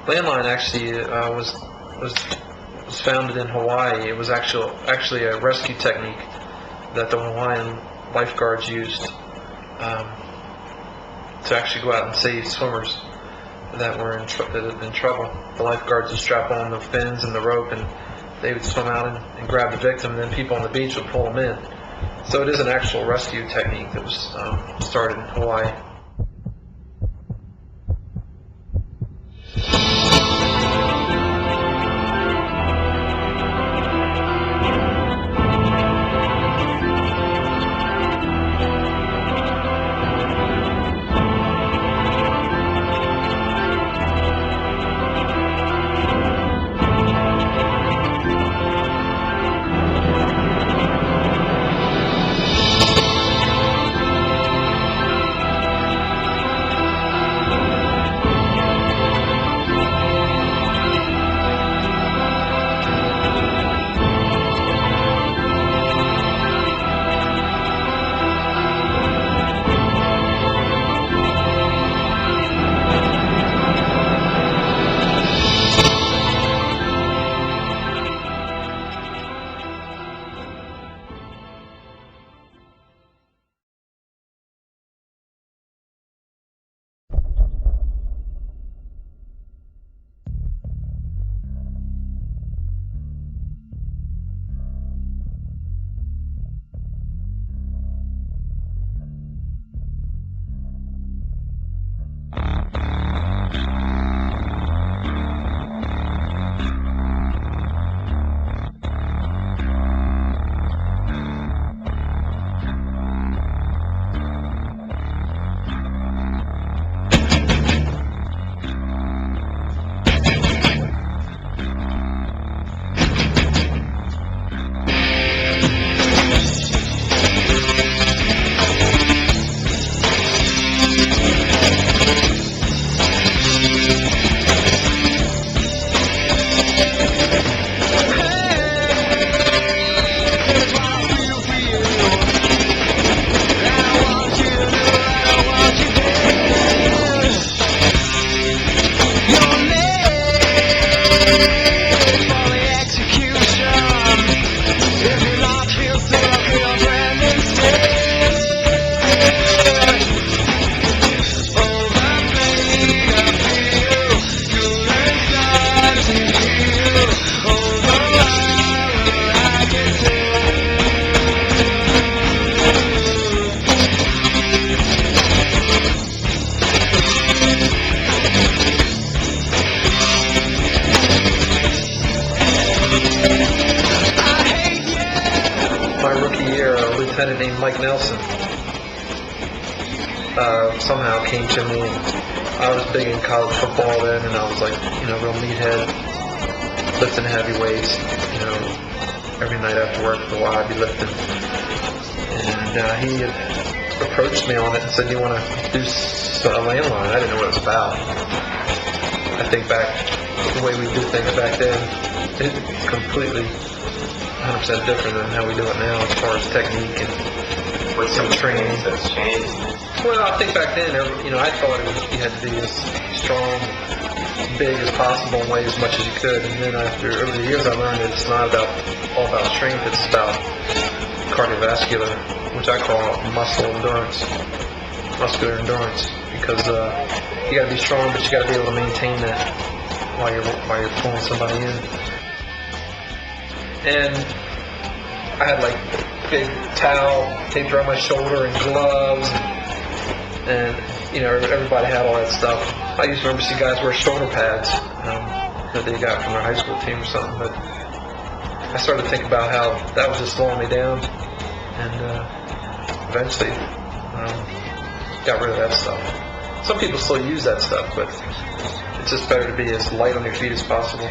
Landline actually was founded in Hawaii. It was actually a rescue technique that the Hawaiian lifeguards used to actually go out and save swimmers that were in trouble. The lifeguards would strap on the fins and the rope, and they would swim out and grab the victim, and then people on the beach would pull them in. So it is an actual rescue technique that was started in Hawaii. Lieutenant named Mike Nelson somehow came to me. I was big in college football then, and I was like, real meathead, lifting heavy weights. Every night after work for a while I'd be lifting. And he had approached me on it and said, "Do you want to do a landline?" I didn't know what it was about. I think back the way we do things back then, it's completely 100% different than how we do it now as far as technique and with some training that's changed. Well, I think back then, I thought you had to be as strong, big as possible and weigh as much as you could. And then over the years, I learned that it's not all about strength. It's about cardiovascular, which I call muscular endurance, because you got to be strong, but you got to be able to maintain that while you're pulling somebody in. And I had like big towel taped around my shoulder and gloves, and everybody had all that stuff. I used to remember see guys wear shoulder pads that they got from their high school team or something, but I started to think about how that was just slowing me down, and eventually got rid of that stuff. Some people still use that stuff, but it's just better to be as light on your feet as possible.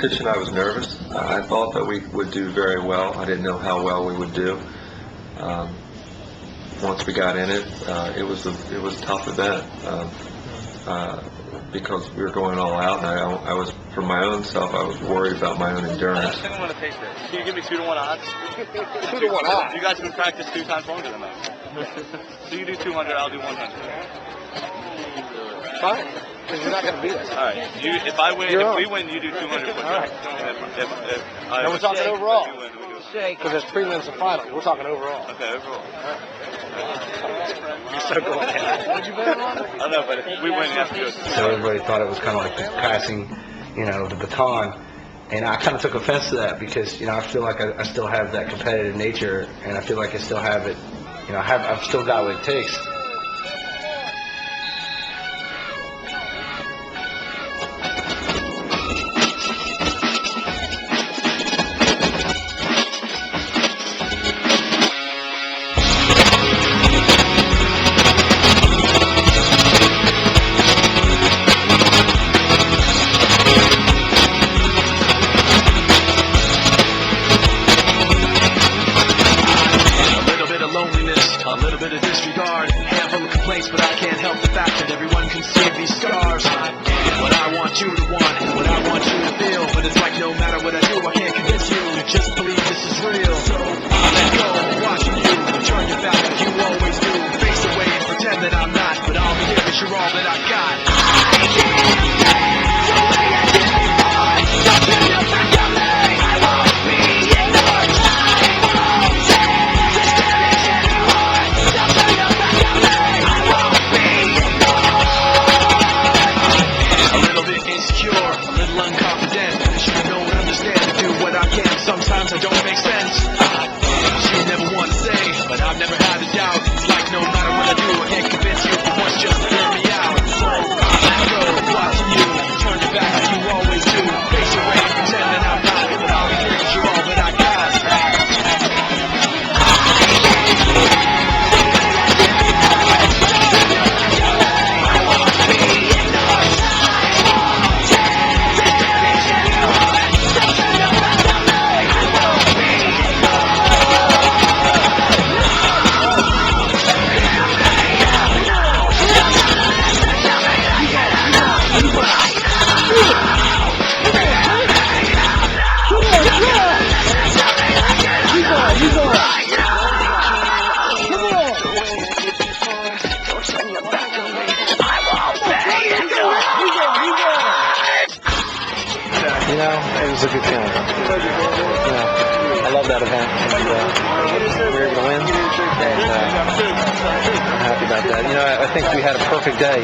competition, I was nervous. I thought that we would do very well. I didn't know how well we would do. Once we got in it, it was a tough event because we were going all out, and I was, for my own self, I was worried about my own endurance. I think I'm going to take this. Can you give me 2-to-1 odds? 2-to-1 odds? You guys have been practiced 2 times longer than that. So you do 200, I'll do 100. Fine. Because you're not going to beat us. All right. If we win, you do 200. All right. And we're talking overall. If you win, we do Because there's prelims and finals. We're talking overall. Okay, overall. You're so going ahead. What'd you bet on? I know, but if we win, you have to do it. So everybody thought it was kind of like just passing, the baton. And I kind of took offense to that because, I feel like I still have that competitive nature, and I feel like I still have it, I've still got what it takes. A little bit of disregard, handful of complaints, but I can't help the fact that everyone can see these scars. What I want you to want, what I want you to feel, but it's like no matter what I do, I can't convince you to just believe this is real. So I let go, watching you turn your back like you always do, face away and pretend that I'm not, but I'll be here 'cause you're all that I got. I can't stand the way I did before. Don't turn your back on me. I won't be ignored. I won't take this damage anymore. Don't turn your back on me. I won't be ignored. A little bit insecure, a little unconfident. I should know and understand to do what I can. Sometimes I don't make sense. You never want to say, but I've never had a doubt. It's like no matter what I do, I can't convince you for once, just hear me out. So I let go, watching you turn your back like you always do. Face away and pretend that I'm not, but I'll be here 'cause you're all that I got. It was a good feeling. I love that event, and we were able to win, and I'm happy about that. I think we had a perfect day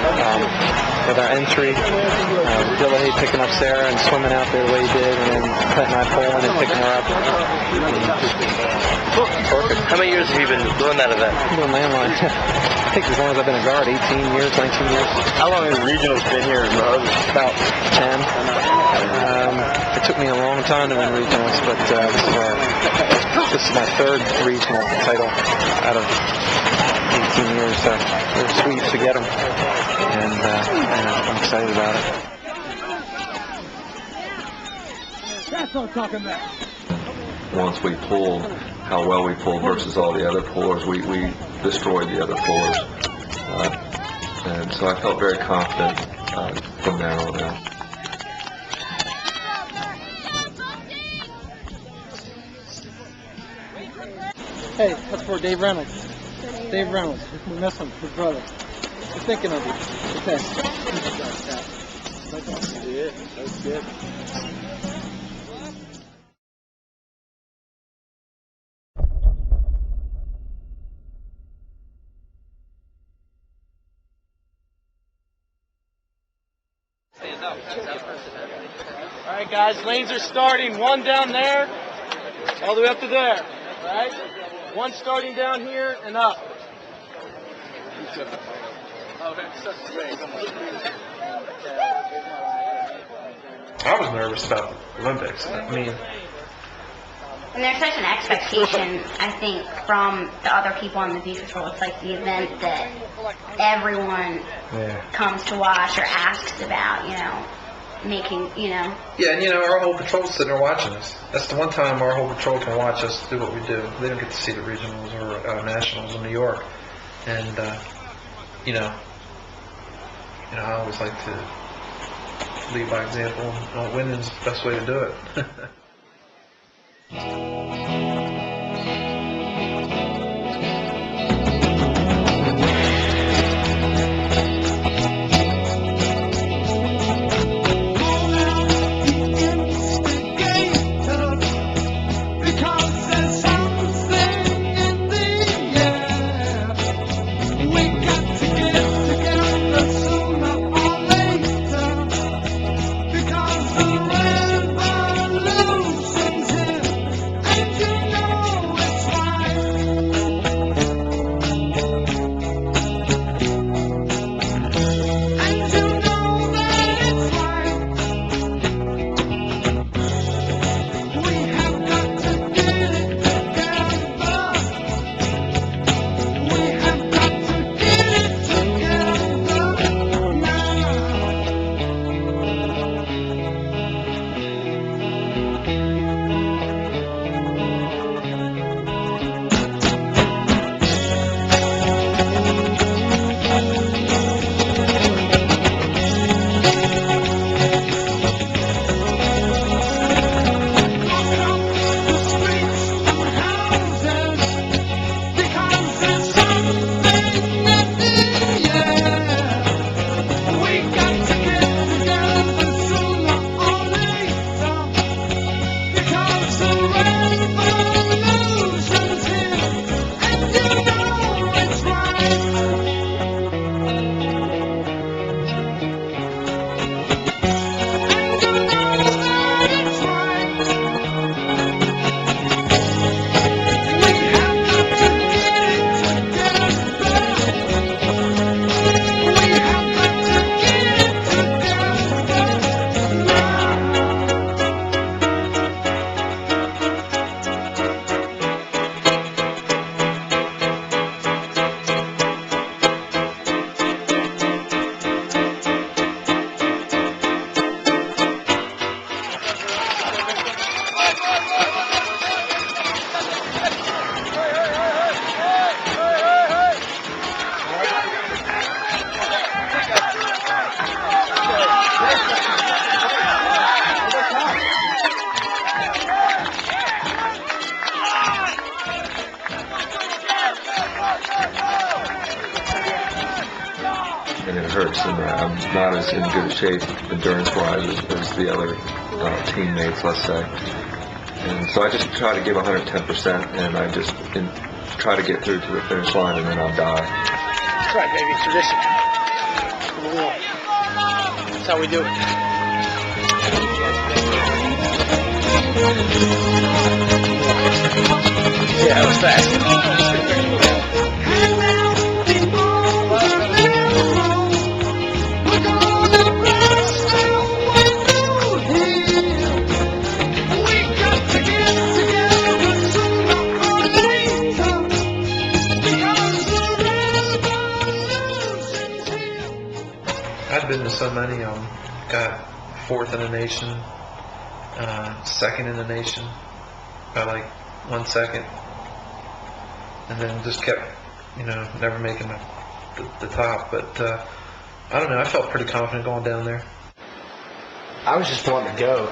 with our entry. Billy picking up Sarah and swimming out there the way he did, and then Pat and I pulling and picking her up. Perfect. How many years have you been doing that event? I'm doing Landline. I think as long as I've been a guard, 18 years, 19 years. How long has regionals been here in Rehoboth? About 10. It took me a long time to win regionals, but this is my third regional title out of 18 years. So it was sweet to get them, and I'm excited about it. That's what I'm talking about. Once we pulled, how well we pulled versus all the other pullers, we destroyed the other pullers. And so I felt very confident from there on out. Hey, that's for Dave Reynolds. Dave Reynolds. We miss him, his brother. We're thinking of you. Okay. That's good. That's good. All right, guys, lanes are starting. One down there, all the way up to there. All right? One starting down here and up. I was nervous about Olympics. I mean, And there's such an expectation, I think, from the other people on the beach patrol. It's like the event that everyone comes to watch or asks about, making, you know. Yeah, and our whole patrol's sitting there watching us. That's the one time our whole patrol can watch us do what we do. They don't get to see the regionals or nationals in New York. And, I always like to lead by example. Winning is the best way to do it. And it hurts, and I'm not as in good shape endurance-wise as the other teammates, let's say. And so I just try to give 110%, and I just try to get through to the finish line, and then I'll die. That's right, baby. Tradition. That's how we do it. Yeah, it was fast. I've been to so many of them. Got fourth in the nation, second in the nation by like 1 second, and then just kept, never making the top. But I don't know. I felt pretty confident going down there. I was just wanting to go.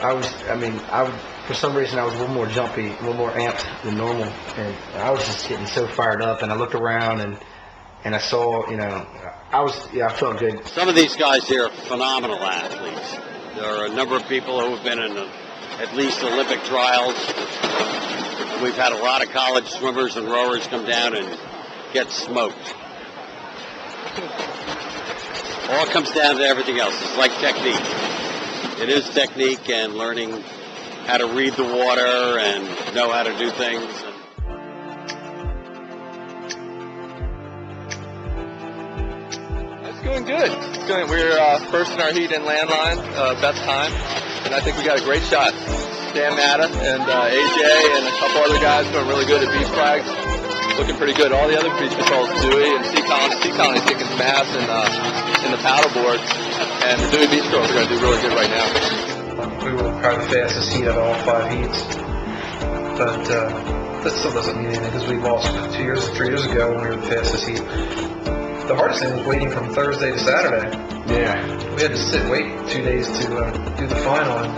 For some reason, I was a little more jumpy, a little more amped than normal, and I was just getting so fired up. And I looked around and I saw, I felt good. Some of these guys here are phenomenal athletes. There are a number of people who have been in at least Olympic trials. We've had a lot of college swimmers and rowers come down and get smoked. All comes down to everything else. It's like technique. It is technique and learning how to read the water and know how to do things. It's going good. We're first in our heat in Landline, best time, and I think we got a great shot. Dan Matta and AJ and a couple other guys doing really good at beach flags. Looking pretty good. All the other beach patrols, Dewey and Sea Colony's kicking some ass in the paddleboard. And the Dewey Beach girls are going to do really good right now. We were probably the fastest heat of all 5 heats. But that still doesn't mean anything because we lost 3 years ago when we were the fastest heat. The hardest thing was waiting from Thursday to Saturday. Yeah. We had to wait 2 days to do the final, and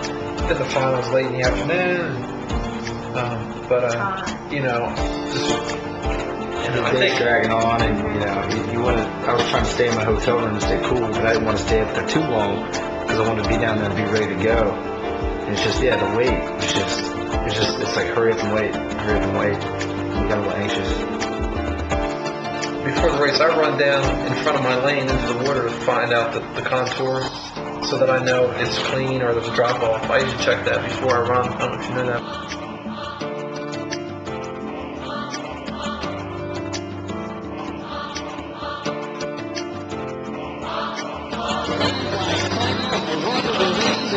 then the final was late in the afternoon. The day's dragging on, and you want to. I was trying to stay in my hotel room and stay cool, but I didn't want to stay up there too long because I wanted to be down there and be ready to go. And it's just, the wait. It's like hurry up and wait. You got a little anxious. Before the race, I run down in front of my lane into the water to find out the contour so that I know it's clean or there's a drop off. I usually check that before I run. I don't know if you know that.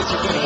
It's a